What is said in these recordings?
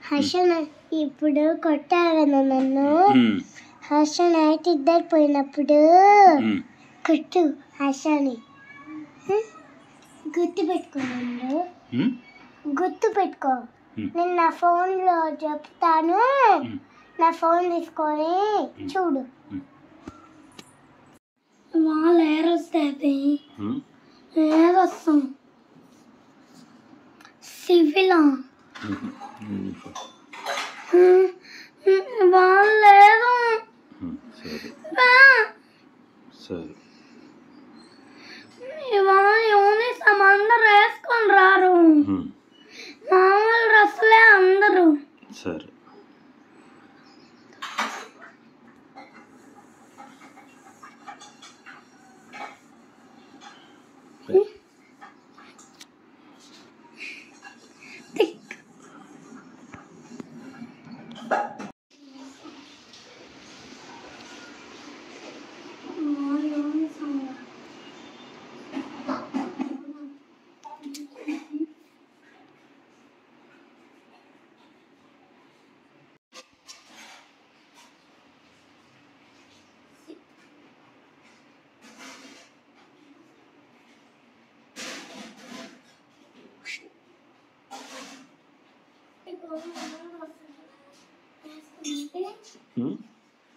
హర్ష ఇప్పుడు కొట్టారు కదా నన్ను. హర్ష నైట్ ఇద్దరు పోయినప్పుడు కొట్టు హర్షని. గుర్తు పెట్టుకున్నాడు. గుర్తు పెట్టుకో. నేను నా ఫోన్లో చెప్తాను. నా ఫోన్ తీసుకొని చూడు. వాళ్ళు ఏరొస్తుంది. ఏరొస్తాం సివిలా వాళ్ళు లేరు. ఇవాళ యూనిఫామ్ అందరు వేసుకొని రారు. మామూలు డ్రెస్సులే అందరూ. సరే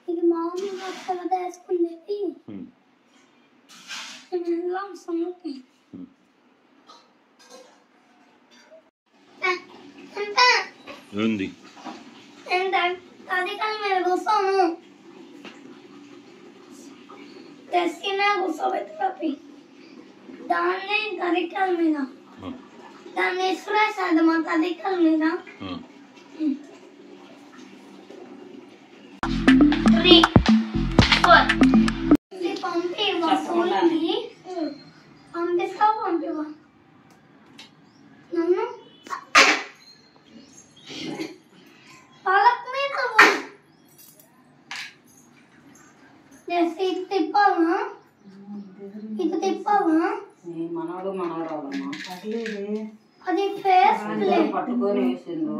ఇది మామూలుగా వస్తుందా వేసుకునేది. ఉంది తదికల మీద కూర్చోను. తెచ్చినా కూర్చోబెట్టి దాన్ని తదికల మీద దాన్ని ఇసురేసాది మా తదికల మీద. పంపిస్తావు పంపివా నన్ను పలక మీద ఇది తిప్పావా? ఇది తిప్పావా? మనవాడు మనవరాలమ్మా అది ఫేస్ పట్టుకొని వేసిండు.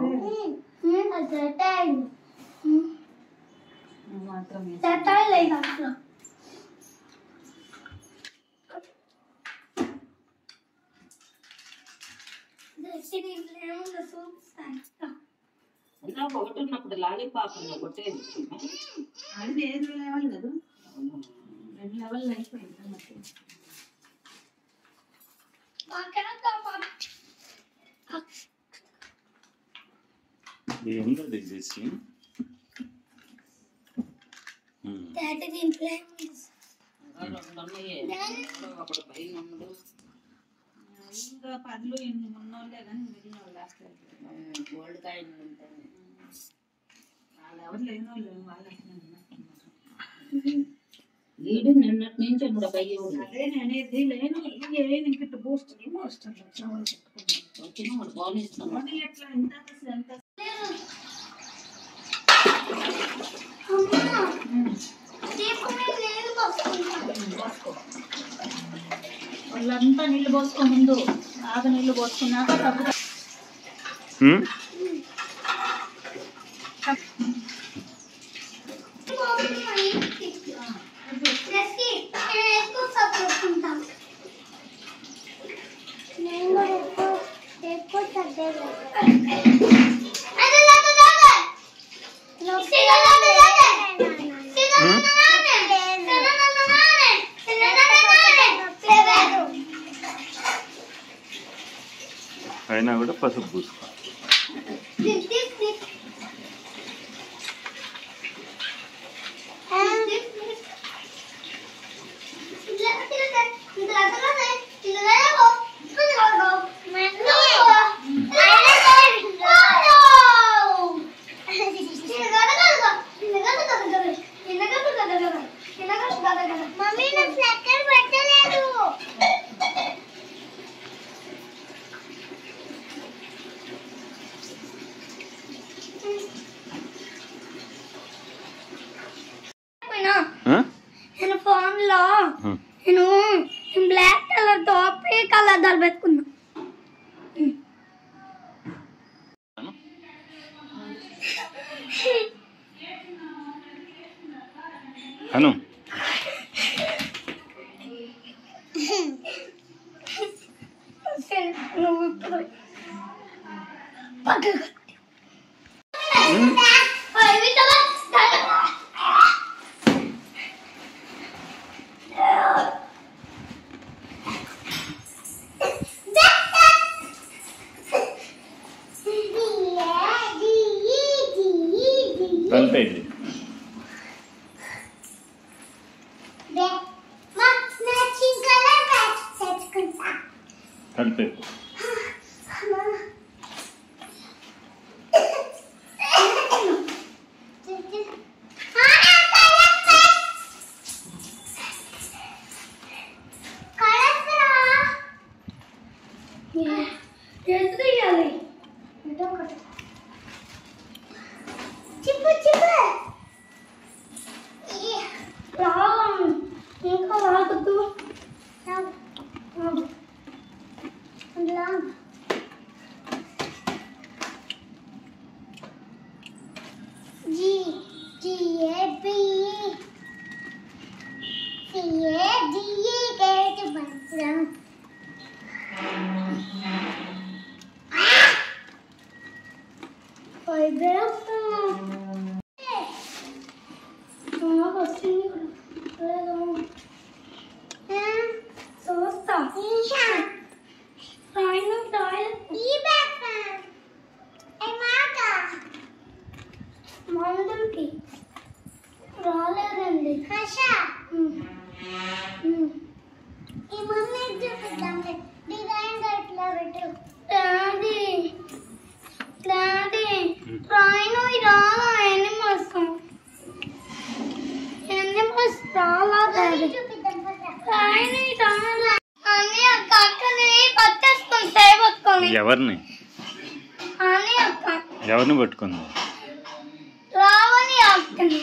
ఇంకా ఒకటి ఉన్నప్పుడు లాలీపాప్ కొట్టేది. అది వేరు లెవెల్ కదా, 2 లెవెల్ అయిపోయింది. ఇంకా పనులు ఎన్ని ఉన్నోళ్ళే కానీ మిగిలిన వాళ్ళు గోల్డ్ కాయిన్ ఉంటాయి. వాళ్ళు ఎవరు లేని వాళ్ళు వాళ్ళు లీడు నిన్నటి నుంచి కూడా పయ్యి అదే నేనేది లేను. ఇంక బూస్టర్లు వచ్చిన వాడు బాగున్నాను ఎట్లా ఎంత వాళ్ళంతా నీళ్ళు పోసుకో. ముందు బాగా నీళ్ళు పోసుకున్నాక తగ్గుతా. అయినా కూడా పసుపు పూసుకో. అను కలిపేది కలిపేది ఎవరిని ఎవరిని పట్టుకుంది రావని ఆపుతుంది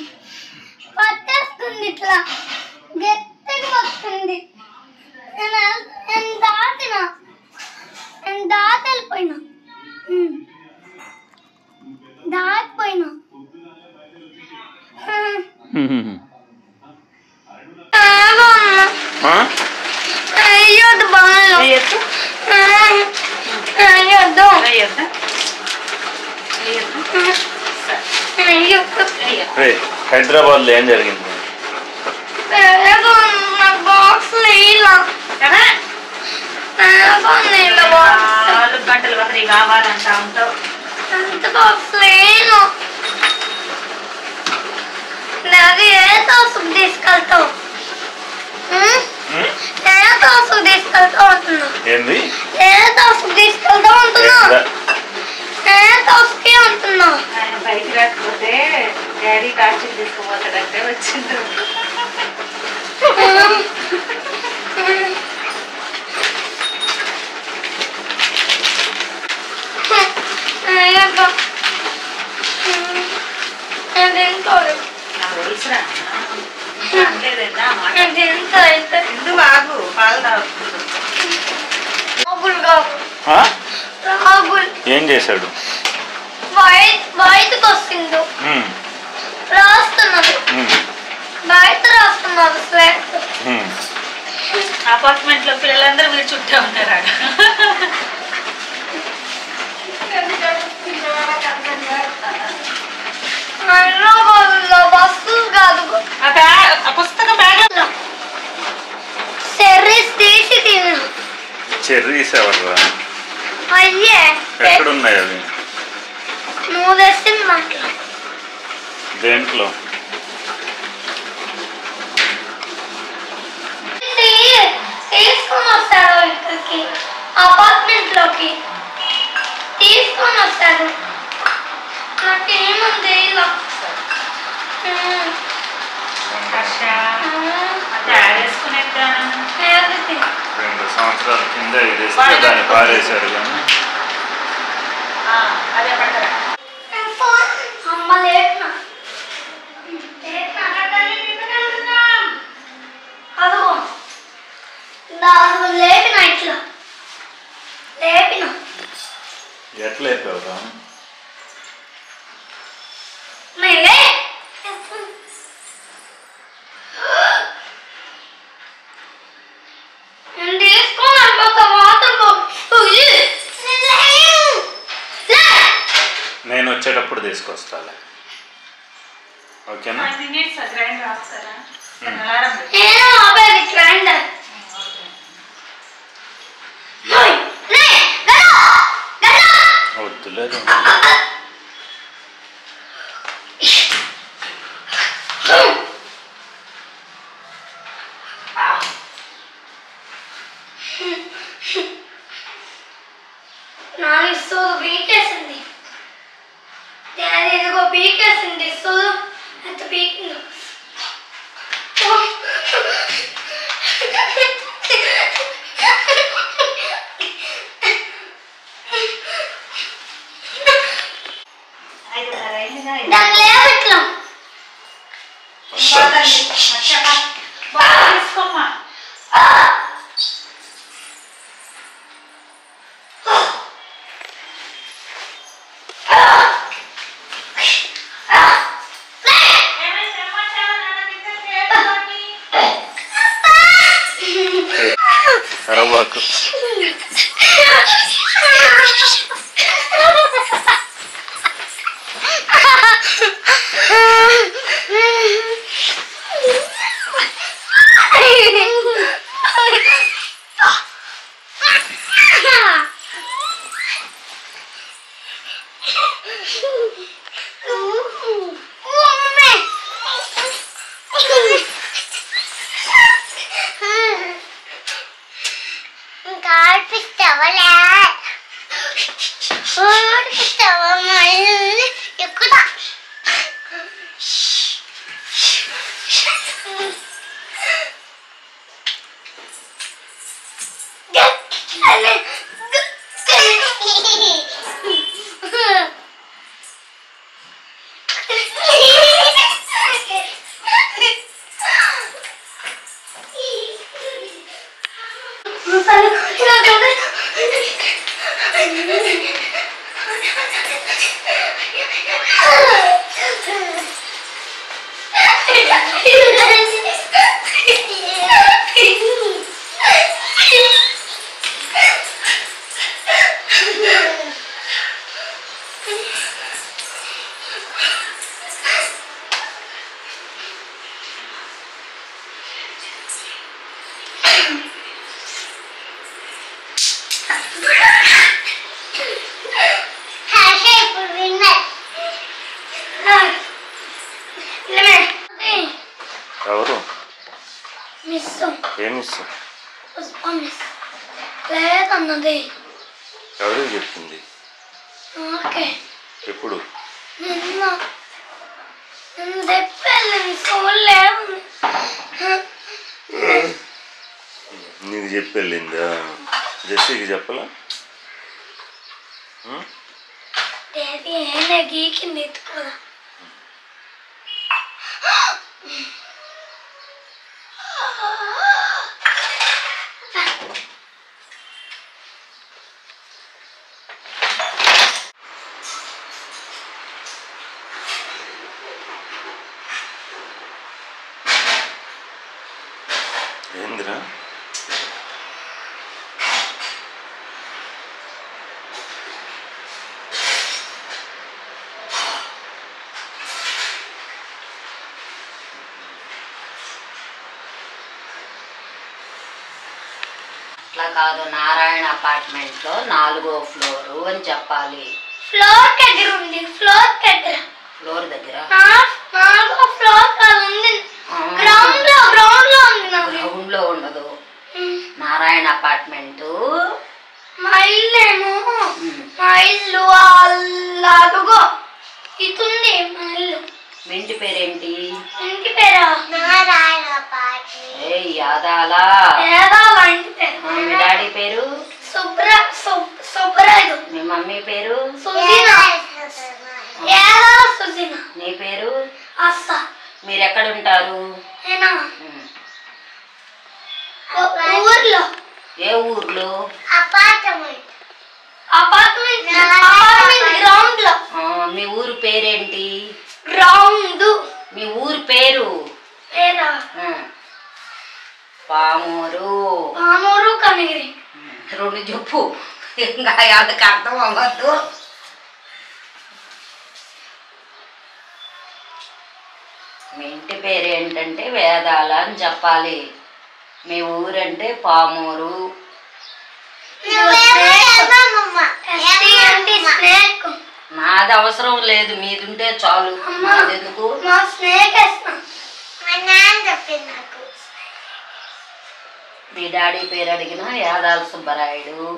పట్టేస్తుంది ఇట్లా గట్టిగా వస్తుంది నేను దాటెళ్ళిపోయినా దాటిపోయినా అయ్యొద్దు బాగా హైదరాబాద్ లో ఏం జరిగింది గంటలు బకరీ కావాలంటా ఉంటావు అది ఏ తోసుకు తీసుకెళ్తావు ఏ తోసుకు తీసుకెళ్తావు అంటున్నా ఏంది ఏ తోసుకు తీసుకెళ్తావు అంటున్నా ఏ తోసుకి అంటున్నా ఆయన బయట రాకపోతే డాడీ కాచి తీసుకుపోతాడంటే వచ్చిండ్రు ఏం చేశాడు బయటకు వస్తుండు రాస్తున్నాడు బయట రాస్తున్నాడు అపార్ట్మెంట్ లో పిల్లలందరూ మీరు చుట్టూ ఉన్నారు బస్సులు కాదు పుస్తక బ్యాగ్ చెర్రీస్ తీసి తిను చెర్రీస్ ఎవరు అయ్యే ఎక్కడున్నాయి అవి నువ్వు తెచ్చింది మాటలు దేంట్లో తీసుకొని వస్తాడు ఇక్కడికి అపార్ట్మెంట్ లోకి తీసుకొని వస్తాడు నాకేముంది ఇలా రెండు సంవత్సరాల కింద ఇది దాన్ని పారేశాడు కానీ అమ్మ లేపిన అదిగో లేపిన ఇట్లా లేపిన ఎట్లా అయిపోయావు వచ్చేటప్పుడు తీసుకొస్తాలే. ఓకేనా? వద్దులేదు. నాకు ఇస్తుంది పీకేసింది. ఇదిగో పీకేసింది ఇస్తుంది. ఎంత పీకింది. దాన్ని లేవట్లా. అరవాకు. ఎవరు? ఏమి లేదన్నది. ఎవరు చెప్పింది? ఎప్పుడు? నీకు చెప్పెళ్ళిందా? జెస్సీకి చెప్పలా? గీకింది ఎత్తుకోదా. ఏందిరా? అట్లా కాదు, నారాయణ అపార్ట్మెంట్ లో 4వ ఫ్లోరు అని చెప్పాలి. ఫ్లోర్ దగ్గర ఉంది. ఫ్లోర్ దగ్గర. ఫ్లోర్ దగ్గర? 4వ ఫ్లోర్ ఉంది. గ్రౌండ్ లో ఉంది. గ్రౌండ్ లో ఉండదు. నారాయణ అపార్ట్మెంట్. మా ఇల్లేమో మా ఇల్లు అదుగో ఇతుంది. మా ఇల్లు. మీ ఇంటి పేరేంటి? ఇంటి పేరు నారాయణ అపార్ట్మెంట్. ఏ యాదాలా? యాదాలా ఇంటి పేరు. మీ డాడీ పేరు? సుబ్బరాజు. మీ మమ్మీ పేరు? సుజీనా. యాదాల సుజీనా. నీ పేరు? అస్స. మీరు ఎక్కడ ఉంటారు? ఊర్లో. ఏ ఊర్లో? అపార్ట్మెంట్ గ్రౌండ్ లో. మీ ఊరు పేరేంటి? గ్రౌండ్. మీ ఊరు పేరు? పామూరు కనిగిరి. 2 చెప్పు, ఇంకా అర్థం అవ్వద్దు. మీ ఇంటి పేరు ఏంటంటే వేదాల అని చెప్పాలి. మీ ఊరంటే పామూరు. నాది అవసరం లేదు, మీది ఉంటే చాలు. నాదెందుకు? మీ డాడీ పేరు అడిగిన యాదాల సుబ్బరాయుడు.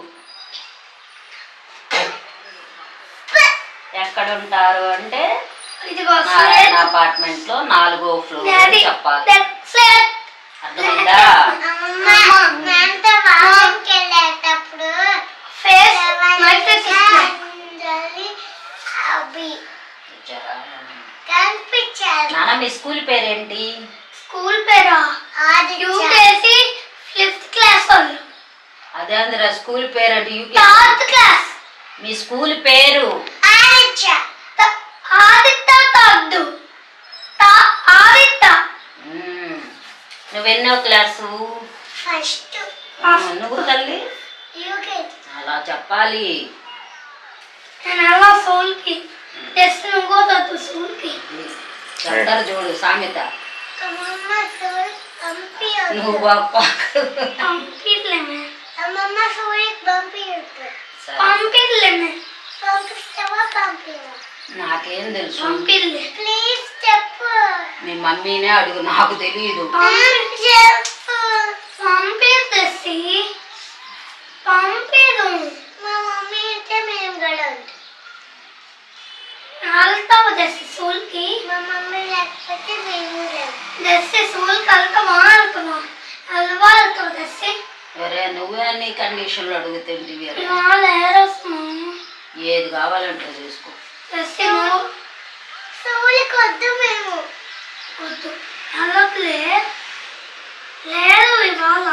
ఎక్కడుంటారు అంటే నారాయణ అపార్ట్మెంట్ లో 4వ ఫ్లోర్ చెప్పాలి. అర్థమైందా? నాన్న మీ స్కూల్ పేరేంటి? స్కూల్ పేరా? ఫిఫ్త్ క్లాస్ వాళ్ళు. అదే అందరా స్కూల్ పేరు అంటే థర్డ్ క్లాస్. మీ స్కూల్ పేరు? నువ్వెన్నో క్లాసు? ఫస్ట్. నువ్వు తల్లి అలా చెప్పాలి. చెప్తారు చూడు సామెత. నువ్వు నాకేం తెలుసు? మీ మమ్మీనే అడుగు, నాకు తెలియదు. నువ్వే అన్ని కండిషన్లు అడుగుతుంటివి. ఏది కావాలంటే చేసుకో. లేదు ఇవాళ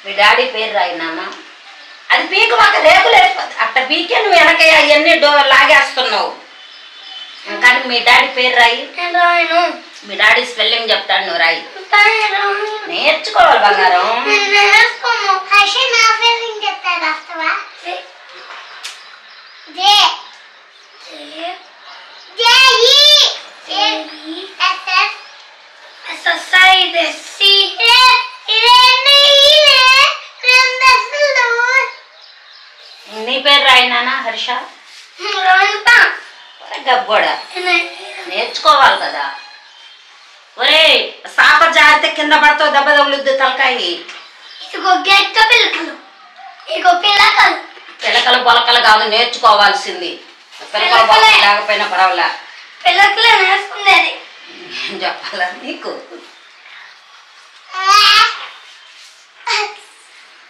మీ డాడీ పేరు రాయి నాన్న. అది పీక మాకు రేకులు అట్ట పీకే నువ్వు వెనక అవన్నీ లాగేస్తున్నావు. కానీ మీ డాడీ పేరు రాయి. మీ డాడీ స్పెల్లింగ్ చెప్తాడు, నువ్వు రాయి. నేర్చుకోవాలి బంగారం. నీ పేరు రాయి నాన్న. హర్ష. గబ్బోడా నేర్చుకోవాలి కదా. ఒరే సాప జాగ్రత్త, కింద పడతావు, దెబ్బ తగులుద్దు తలకాయి. పిలకలు పొలకలు కాదు, నేర్చుకోవాల్సింది. పిలకలు పొలకలు లేకపోయినా పర్వాలా. ఏం చెప్పాలా నీకు?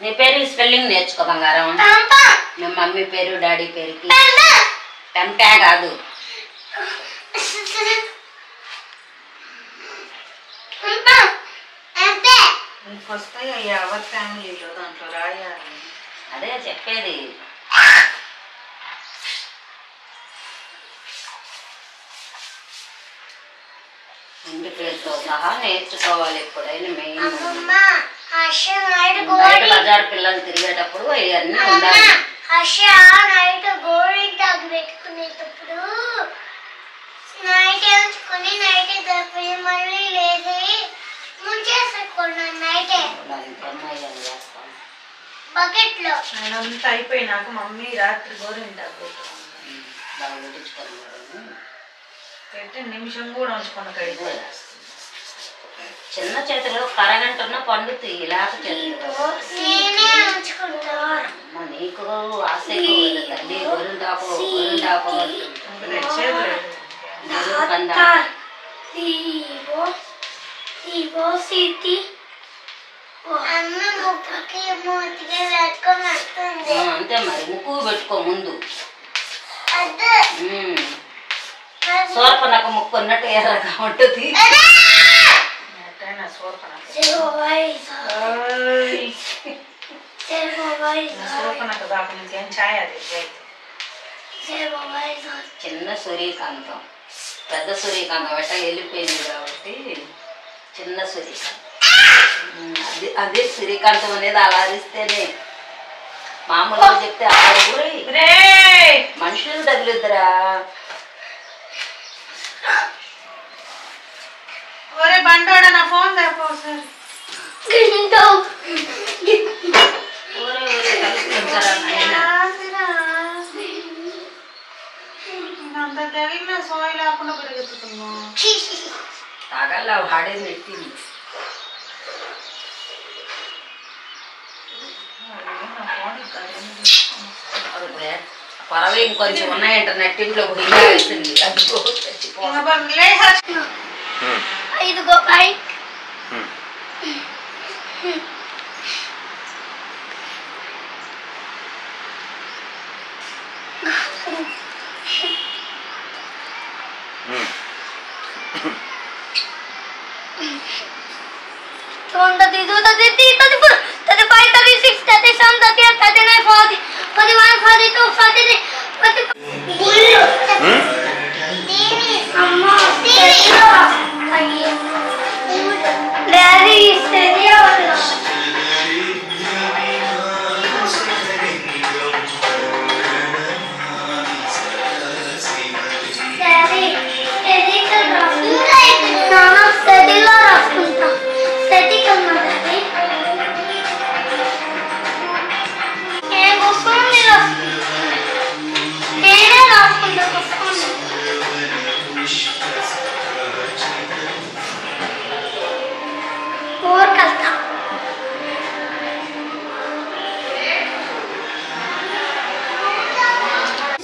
నీ పేరు స్పెల్లింగ్ నేర్చుకో బంగారం. మీ మమ్మీ పేరు డాడీ పేరుకి టెంపే కాదు. అదే చెప్పేది. ఇంటి పేరుతో సహా నేర్చుకోవాలి ఎప్పుడైనా. మెయిన్ బయట బజార్ పిల్లలు తిరిగేటప్పుడు ఇవన్నీ ఉండాలి. పెట్టుకునేటప్పుడు నైట్ వేసుకొని మళ్ళీ లేచి ముంచేసుకున్నాను. నైటే బకెట్ లో అంతా అయిపోయినాక మమ్మీ రాత్రి గోరింటాకు పెట్టి నిమిషం కూడా ఉంచుకున్న కడిగి చిన్న చేతిలో కరగంటున్న పండుతుంది. ఇలాగ చేతిలో నీకు ఆశ తల్లి. గోరింటాకు గోరింటాకు అంతే మరి. ముక్కు పెట్టుకో ముందు. సోర్పనక ముక్కు ఉన్నట్టు ఎర్రగా ఉంటుంది. చిన్న సూర్యకాంతం, పెద్ద సూర్యకాంతం ఎట్ట వెళ్ళిపోయింది కాబట్టి చిన్న సూర్యకాంతం. అదే శ్రీకాంతం అనేది అలా అరిస్తేనే మామూలుగా చెప్తే అక్కడ మనుషులు తగిలిద్దరా. ఒరే బండోడా నా ఫోన్ తెపో సార్. అంత తగిలిన సోయి లేకుండా పెరుగుతున్నా తాగాల వాడేది పెట్టింది. పరవే ఇంకొంచెం ఉన్నాయంట నెట్టింట్లో పోయింది. ఇదిగో బైక్.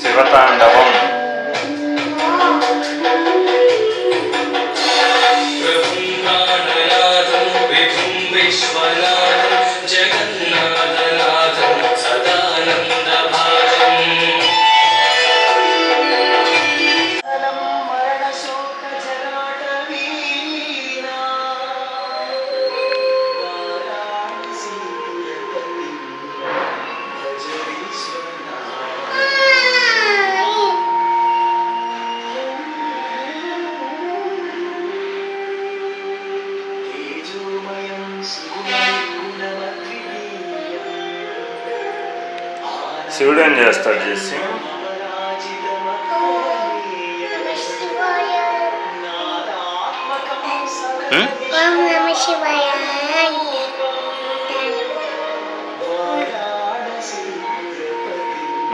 శివతాండవం. శివుడు ఏం చేస్తాడు చేసి?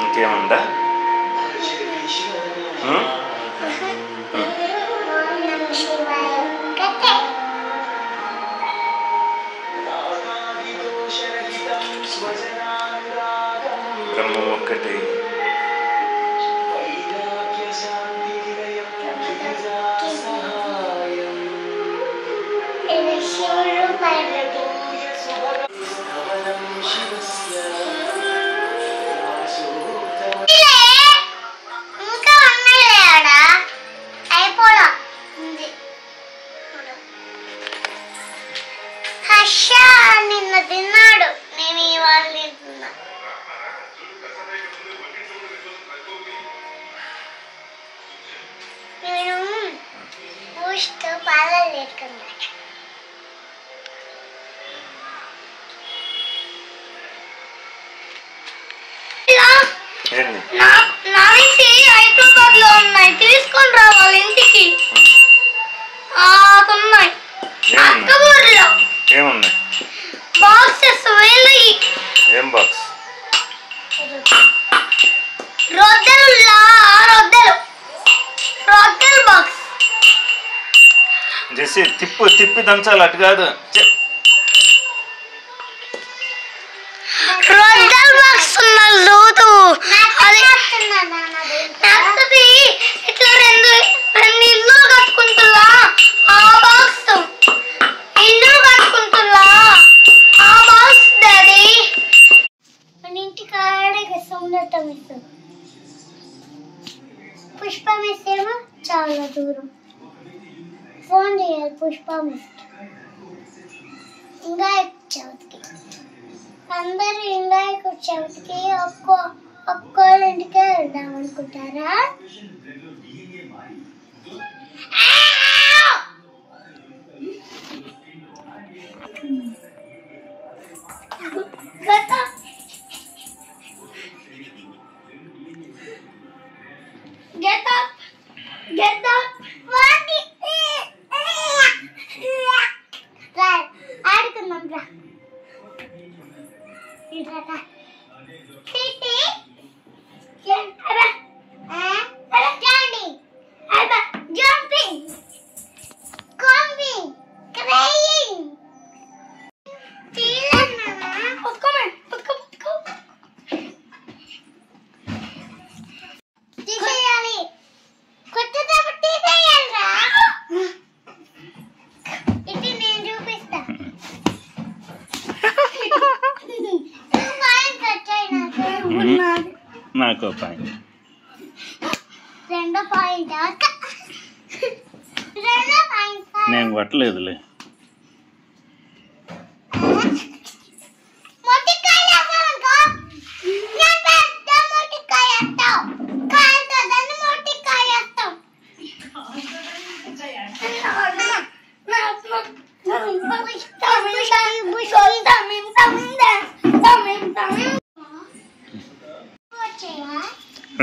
ఇంకేముందా? బ్రహ్మం ఒక్కటి. నిన్న తిన్నాడు, నేను ఇవాళ తింటున్నా. నేను బూస్ట్ పాలలు లేకున్నా. హైదరాబాద్ లో ఉన్నాయి, తీసుకొని రావాలి ఇంటికి. ఉన్నాయి అక్కబూరులో. ఏమున్నాయి? బాక్సెస్ వేలయి. ఏం బాక్స్? రొద్దెలు బాక్స్. జెసి తిప్పి దంచాలి, అటు కాదు. రొద్దెలు బాక్స్ ఉన్నది రోజు. అది నచ్చది. ఇట్లా రెండు ఇల్లు కట్టుకుంటున్నా ఆ బాక్స్. ఇల్లు కట్టుకుంటున్నా ఆ బాక్స్ డాడీ. మన ఇంటికాడే సౌందర్యం ఇస్తుంది. పుష్పం ఇస్తేమో చాలా దూరం. ఫోన్ చేయాలి పుష్పం ఇస్తే. ఇంకా చవితికి అందరూ ఇంకా చవితికి ఒక్కోళ్ళ ఇంటికే వెళ్దాం అనుకుంటారా? నాకు పాయింట్. రెండో పాయింట్ నేను కొట్టలేదులే.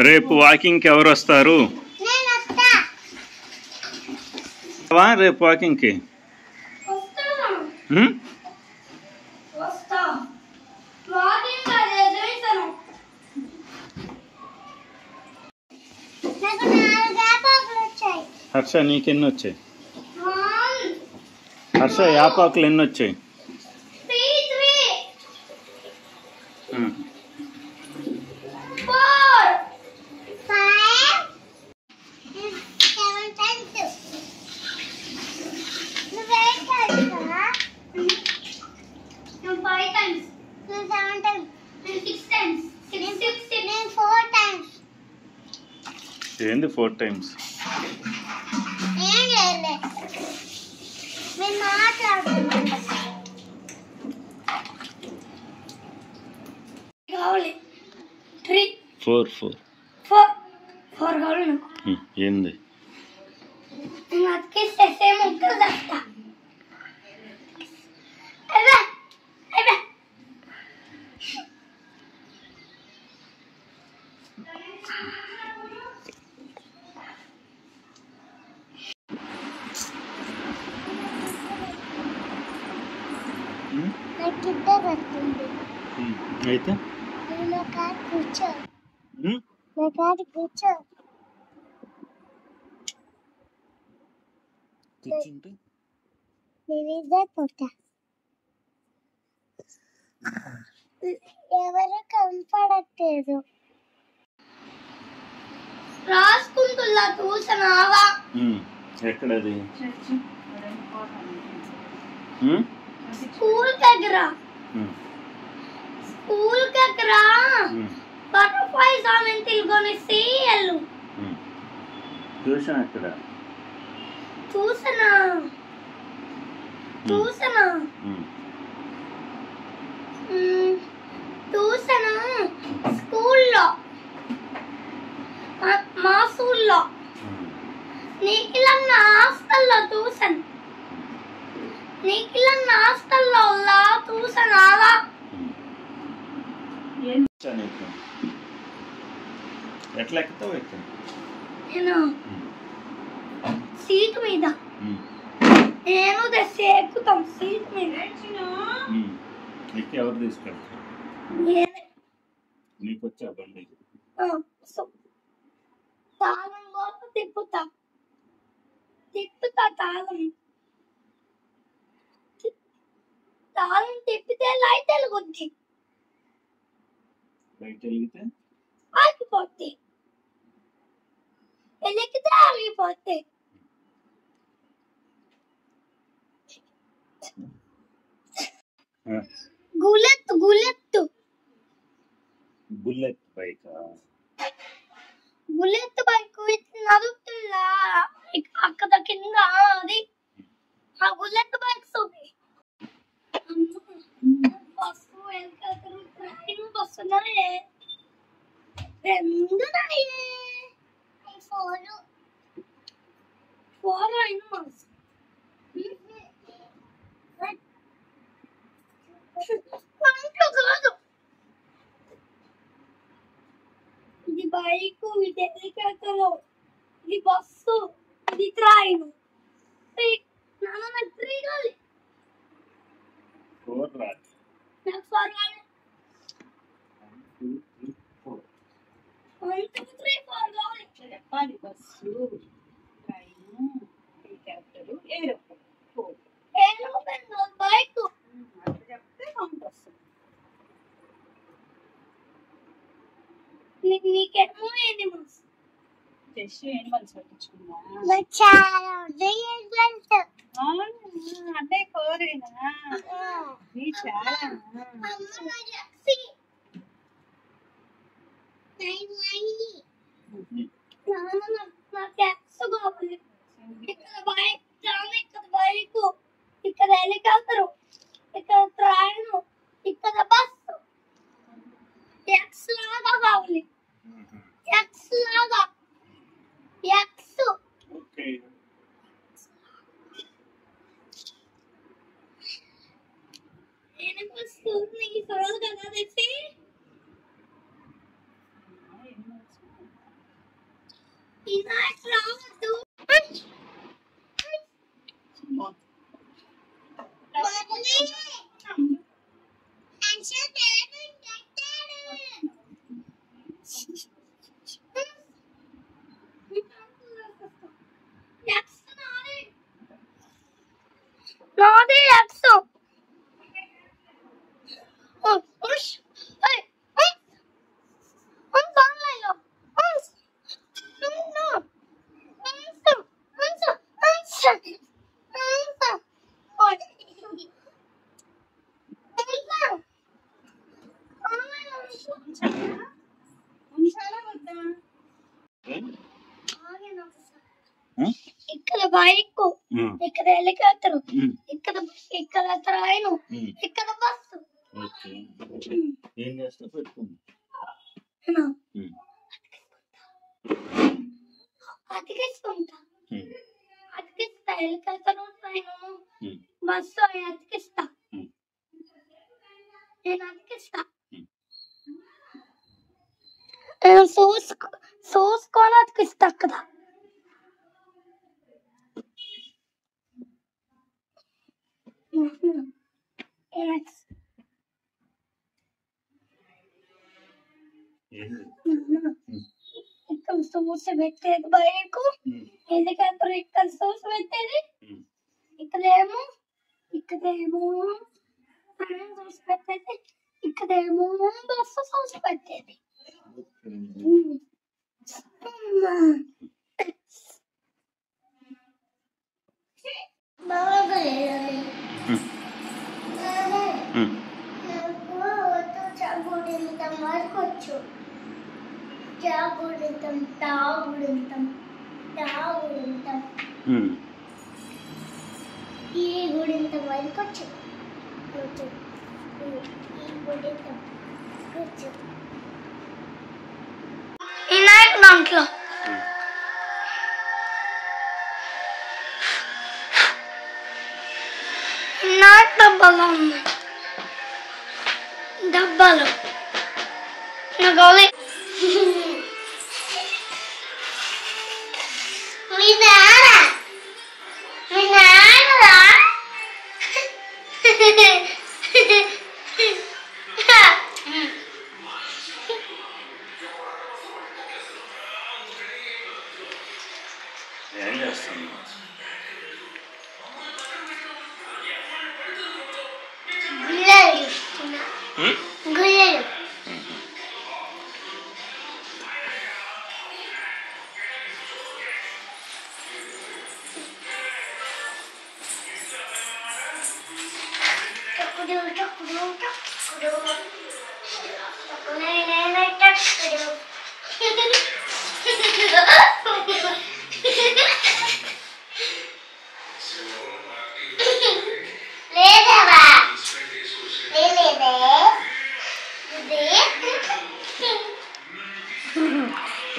రేపు వాకింగ్కి ఎవరు వస్తారు? రేపు వాకింగ్కి హర్ష నీకెన్ని వచ్చాయి? హర్ష యాపాకులు ఎన్ని వచ్చాయి? ఏంది 4 times? ఏంది అయితే కూర్చో కూర్చుంటే ఎవరు కనపడట్లేదు. రాసుకుంటున్నా చూసినావా? ఎక్కడది? స్కూల్ దగ్గర బటర్ఫ్లై సామెంతిల్ కొనేసి వెళ్ళు. ట్యూషన్ ఎక్కడ? చూసనా స్కూల్లో, మా స్కూల్లో. నీకిలన్న హాస్టల్లో చూసాను. చూసనావా? ఎట్లా ఎక్కుతావు? నేను సీట్ మీద, నేను ఎక్కుతాం సీట్ మీద. ఎక్కి ఎవరు తీసుకెళ్తారు? నీకు వచ్చా బండి? తాళం కోసం తిప్పుతా తాళం తిప్పితే లైట్ వెలుగుద్ది. లైట్ వెలిగితే ఆగిపోద్ది, వెలిగితే ఆగిపోద్ది. బుల్లెట్ బైక్ నడుపుతుందా అక్కడ కింద? అది ఆ బుల్లెట్ బైక్స్ బస్సు వెళ్తారు, ట్రైన్ బస్సున్నాయే, రెండు ఫోర్ అయినా కాదు. ఇది బైకు, ఇది హెలికాప్టర్, ఇది బస్సు, ఇది ట్రైన్. నాకు 3 కావాలి. నాకు 4 కావాలి. 1 2 3 4 కావాలి. చెప్పాలి. Bus, train, helicopter, aeroplane. Bike అట్లా చెప్తే కౌంట్ వస్తుంది. నీకేమో ఏది మనసు చేసి ఏం మనసు పట్టించుకున్నా? అంటే కోరేనా? నీ చాలా నాకు ఎక్స్ కావాలి. ఇక్కడ బైక్ ఇక్కడ బైక్, ఇక్కడ హెలికాప్టర్, ఇక్కడ ట్రైన్, ఇక్కడ బస్సు. ఎక్స్ లాగా కావాలి. ఎక్స్ లాగా ఎక్స్. నేను బస్సు నీకు సరదా కదా తెచ్చి ఇలా రావద్దు. నాది ఎక్స్. ఇక్కడ బైక్, ఇక్కడ హెలికాప్టర్, ఇక్కడ ట్రైన్, ఇక్కడ బస్సు. ఏం చేస్తా పెట్టుకుంది అతికిస్తుంటా. హెలికాప్టర్, ట్రైన్, బస్సు అతికిస్తా. నేను అతికిస్తా. చూసుకొని అతికిస్తా కదా. ఇక్కడ సోర్స్ పెట్టేది బైక్, హెలికాప్టర్ ఇక్కడ సోర్స్ పెట్టేది, ఇక్కడేమో ట్రైన్ సోర్స్ పెట్టేది, ఇక్కడేమో బస్సు సోర్స్ పెట్టేది. ఈ గుడింత వరకు వచ్చు. వినాయక దాంట్లో వినాయక డబ్బాలో ఉన్నాయి. డబ్బాలు ఏం చేస్తాను గుయ్యలు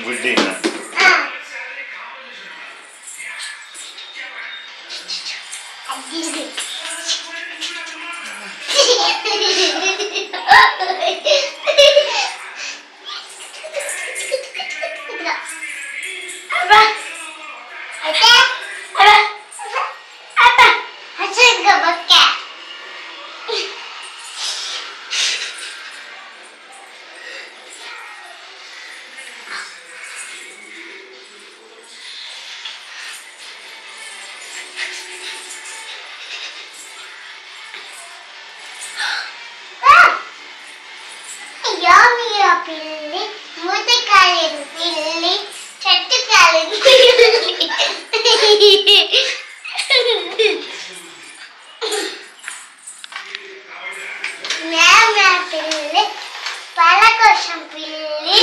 గుడ్డీనా పిల్లి మూత కాలేదు పిల్లి చెట్టు కాలేదు పిల్లి పిల్లి పాల కోసం పిల్లి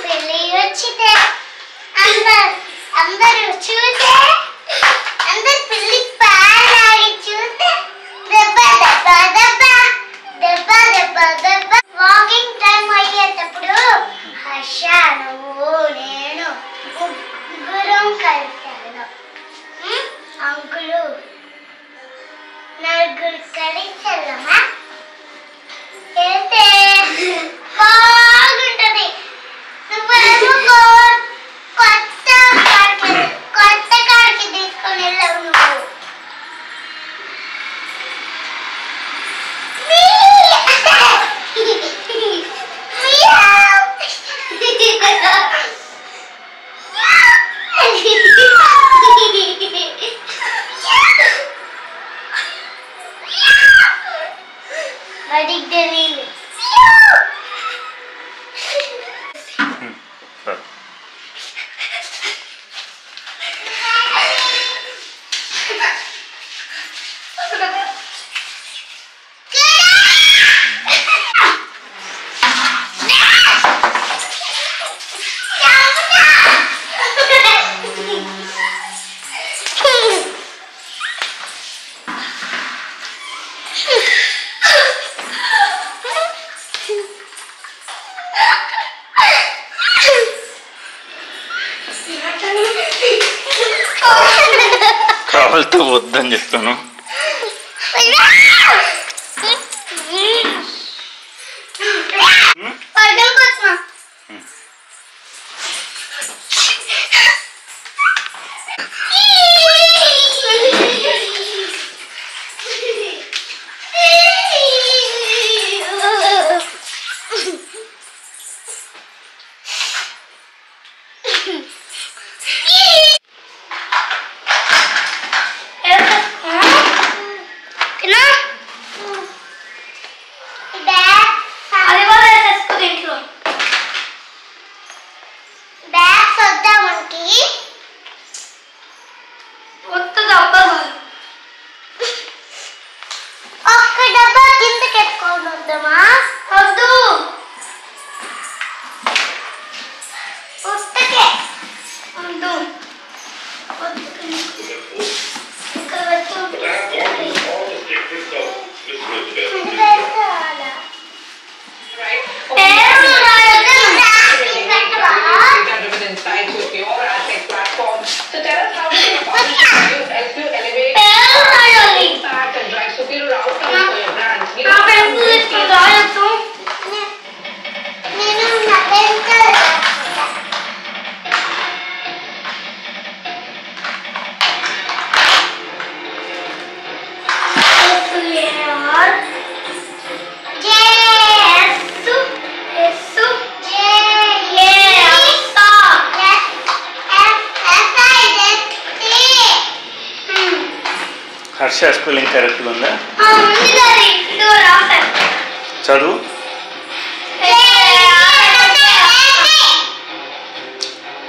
పెళ్ళి వచ్చితే అందరూ చూస్తే అందరు పెళ్ళి పాలాగి చూస్తే దెబ్బ దెబ్బ దెబ్బ దెబ్బ దెబ్బ దెబ్బ వాకింగ్ టైం అయ్యేటప్పుడు హర్ష నువ్వు నేను ముగ్గురం కలిసాను అంకులు నలుగురు కలిసెళ్ళమా వెళ్తే బాగుంటది నువ్వేమో కొత్త కాడికి తీసుకొని వెళ్ళావు నువ్వు బడికి తెలియదు కావాలతో వద్దని చెప్తాను. హర్ష స్పెల్లింగ్ కరెక్ట్గా ఉందా? చదువు.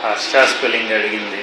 హర్ష స్పెల్లింగ్ అడిగింది.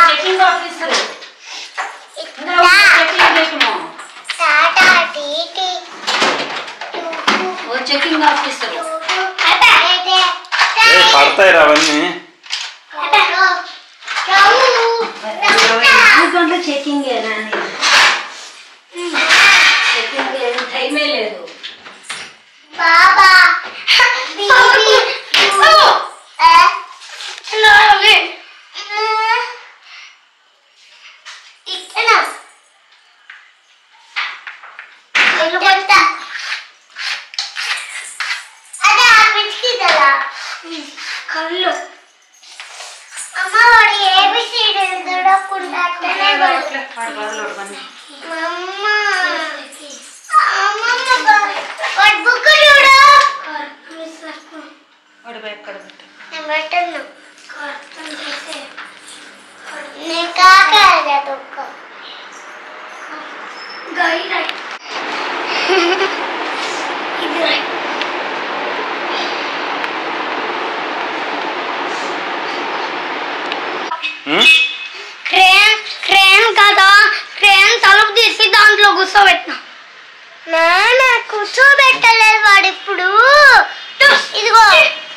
చెకింగ్ ఆఫీసర్ వస్తాయి అవన్నీ. చెకింగ్ టైమే లేదు. బాబా కళ్ళు అమ్మ వాడు ఏబిసిడి దొరకకుండా క్రేన్ కదా, క్రేన్ తలుపు తీసి దాంట్లో కూర్చోబెట్టినా. నాన్న కూర్చోబెట్టలేదు వాడు. ఇప్పుడు ఇదిగో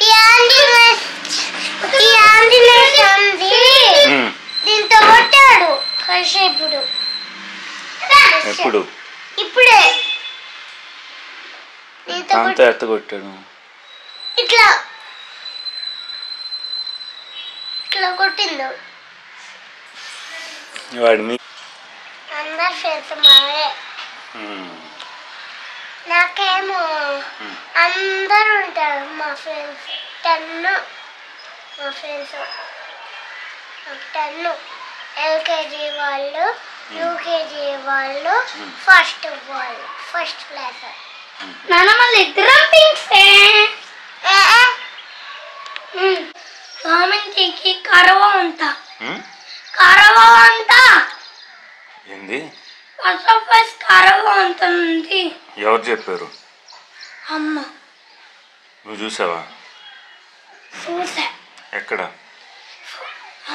ఈ ఆంజనేయుడు దీంతో కొట్టాడు కాసేపుడు. ఇప్పుడే కొట్టాడు. ఇట్లా ఇట్లా కొట్టిండు. వాడిని అందరు ఫ్రెండ్స్ మావే. నాకేమో అందరు ఉంటారు మా ఫ్రెండ్స్ 10. మా ఫ్రెండ్స్ 10 ఎల్కేజీ వాళ్ళు, యూకేజీ వాళ్ళు, ఫస్ట్ క్లాస్. నాన్న మళ్ళీ ఇద్దరం పింక్సే. సామంతికి కరవ అంట. ఏంది కరవ అంటుంది. ఎవరు చెప్పారు? అమ్మ. నువ్వు చూసావా? చూసా. ఎక్కడ?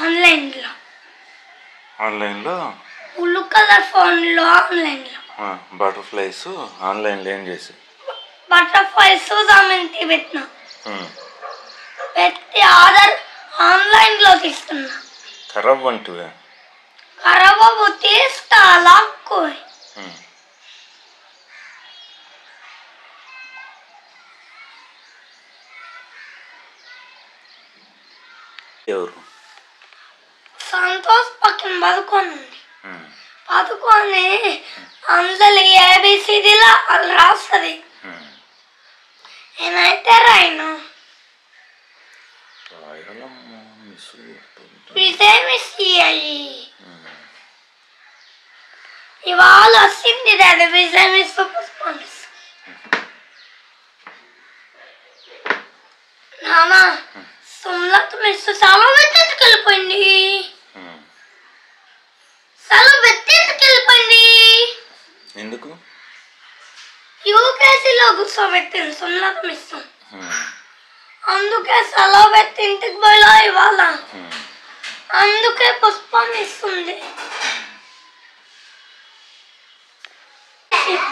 ఆన్లైన్లో. బ్లూ కలర్ ఫోన్లో ఆన్లైన్లో. బటర్ఫ్లైస్ ఆన్లైన్లో ఏం చేసి? బటర్ఫ్లైస్ సామంతి పెట్టినా. పెట్టి ఆర్డర్ ఆన్లైన్లో తీసుకున్నా. ఖరాబ్ అంటువే? ఖరాబు తీస్తా లాక్కు. ఎవరు? సంతోష్ పక్కన పదుకొని అందులో ఏబిసిడిలో వాళ్ళు రాస్తుంది. నేనైతే రాయను. ఇవాళ వచ్చింది అది విజయ్ మిస్ పుష్పన్స్. నానా సుమలత మిస్ సెలవు పెట్టేసుకెళ్ళిపోయింది. ఎందుకు? యూకేసీలో కూర్చోబెట్టింది సుమలత మిస్. అందుకే సెలవు పెట్టి ఇంటికి పోయిలా ఇవాళ. అందుకే పుష్పం ఇస్తుంది.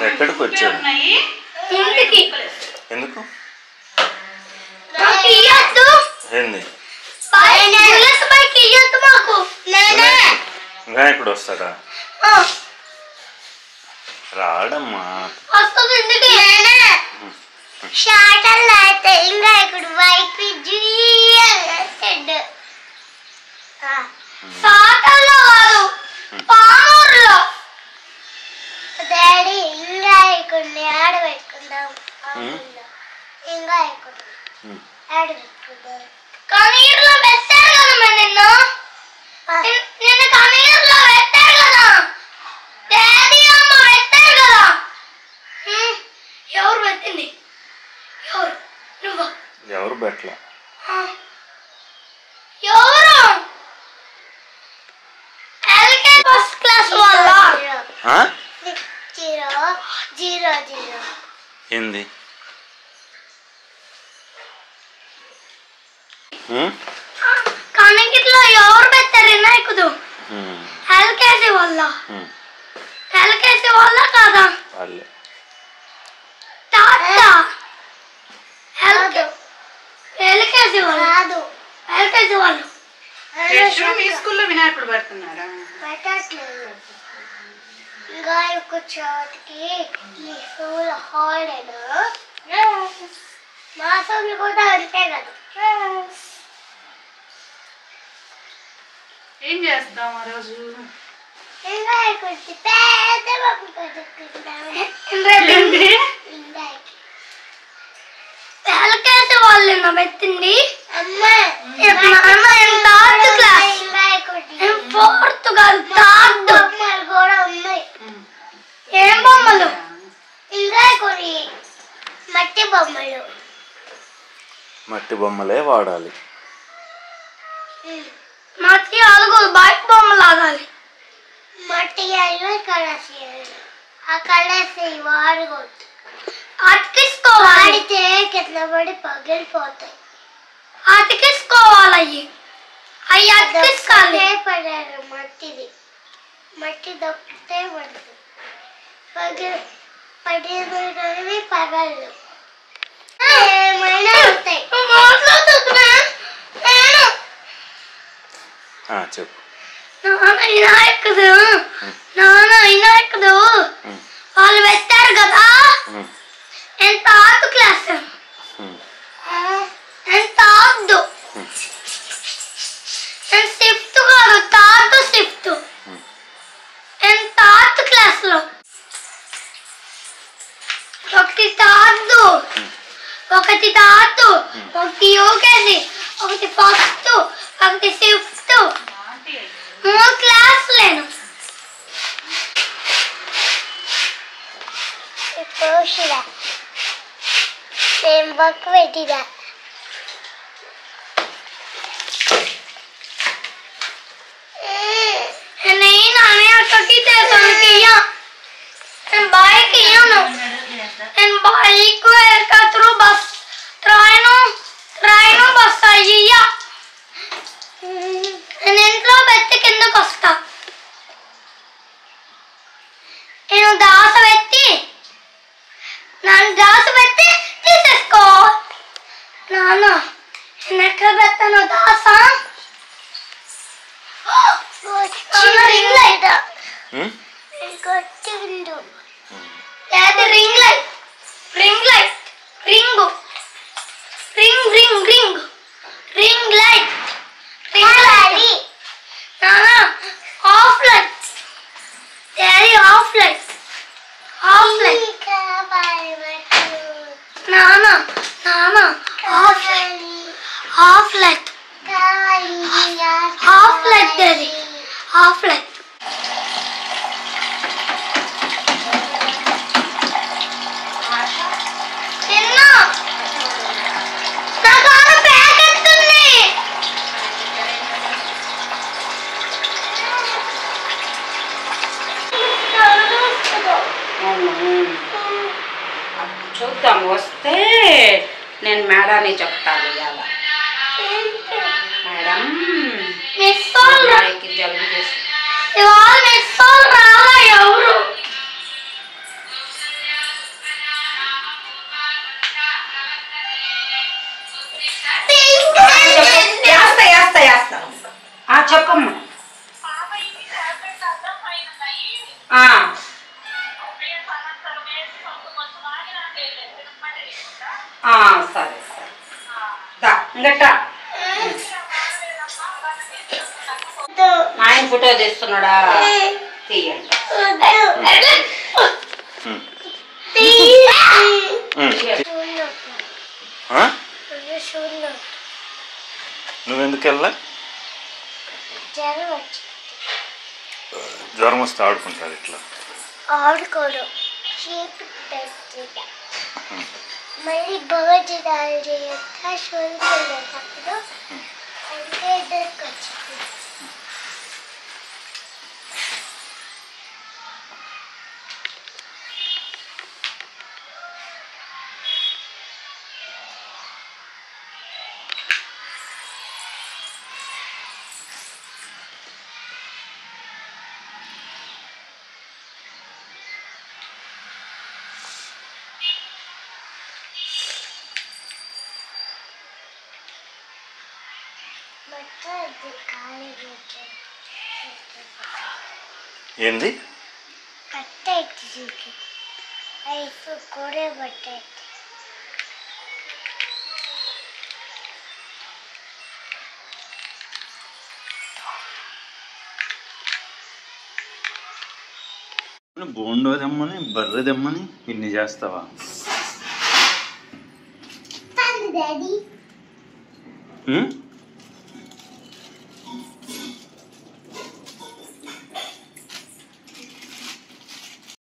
ఎక్కడికి వచ్చాడు? ఇంటికి. ఎందుకు? ఏంది? వినాయకుడు వస్తాడా? రాడమ్మా. షాటల్ అయితే ఇంకా ఇక్కడ వైపు షాటల్లో కాదు పామూరులో. డాడీ ఇంకా ఇక్కడ ఆడ పెట్టుకుందాం. ఇంకా ఇక్కడ ఆడ పెట్టుకుందాం. కనీరులో పెట్టారు కదా నిన్ను. కనీరులో పెట్టారు కదా డాడీ అమ్మ పెట్టారు కదా. ఎవరు పెట్టింది? ఎవరు పెట్టలా? ఎవరు? ఫస్ట్ క్లాస్ వాళ్ళ. 0 ఏంది? కనకిట్లో ఎవరు పెట్టారు వినాయకుడు? ఎల్కేజీ వాళ్ళ. ఎల్కేజీ వాళ్ళ కాదా? తాత ఎల్కేజీ వాళ్ళ కాదు. మీ స్కూల్లో వినాయకుడు పడుతున్నారా? పెట్టట్లేదు. ఇంకా ఒక చోటికి ఈ స్కూల్ హాలిడేనా? మా స్కూల్ కూడా అంతే కదా. ఏం చేస్తాం ఆ రోజు? వినాయకుడికి పెద్ద బాబు కొడుకుంటాము. తలకేసి వాళ్ళు పెట్టింది అమ్మా. ఫోర్త్ కాదు థర్డ్ బొమ్మలు కూడా ఉన్నాయి. ఏం బొమ్మలు? వినాయకుడి మట్టి బొమ్మలు. మట్టి బొమ్మలే వాడాలి. మట్టి అలుగులు బయట బొమ్మలు ఆడాలి. మట్టి కలర్స్ ఆ కలర్స్ వాడకూడదు. అతికించుకోవాడితే కింద పడి పగిలిపోతాయి. అతికించుకోవాలి. అవి అతికించాలి. పడారు మట్టిది. మట్టి దొక్కితే పడుతుంది. పడినవి పగళ్ళు ఏమైనా అవుతాయి. చెప్పు. వినాయకుడు వాళ్ళు పెట్టారు కదా. ఎంత ఆర్ట్ క్లాస్, ఎంత ఆర్ట్. షిఫ్ట్ కాదు థర్డ్ షిఫ్ట్. ఎంత ఆర్ట్ క్లాస్ లో ఒకటి థర్డ్, ఒకటి యూకేజీ, ఒకటి ఫస్ట్, ఒకటి షిఫ్ట్. 3 క్లాసులేను. ఇప్పుడు నేను వర్క్ పెట్టిదా. నేను అనే అక్కడికి నేను బైక్ ఇయ్యను. నేను బైక్ ఎక్కత్రు బస్ ట్రైను బస్ అయ్యా. నేను ఇంట్లో పెట్టి కిందకు వస్తా. నేను దాస పెట్టి తీసేసుకో. నాన్న నేను ఎక్కడ పెట్టాను దాస? Ring light. Ring light ring light ring ring ring ring ring light off light. Daddy off light off light. నాన్న off light off light off light daddy off light. చూద్దాం, వస్తే నేను మేడాన్ని చెప్తాను. ఇవాళ మేడం జలుబు చేసి ఎవరు చెప్పమ్మా. సరే ఇంకట ఆయన ఫోటో తీస్తున్నాడా? తీయండి. నువ్వెందుకు వెళ్ళా? జ్వరం వస్తే ఆడుకుంటారు ఇట్లా? ఆడుకోడు. మళ్ళీ బర్త్డే చేయక షోల్కి వెళ్ళేటప్పుడు అంటే ఇద్దరికి వచ్చింది. ఏంది బోండో తెమ్మని బర్రె తెమ్మని ఇన్ని చేస్తావా? డాడీ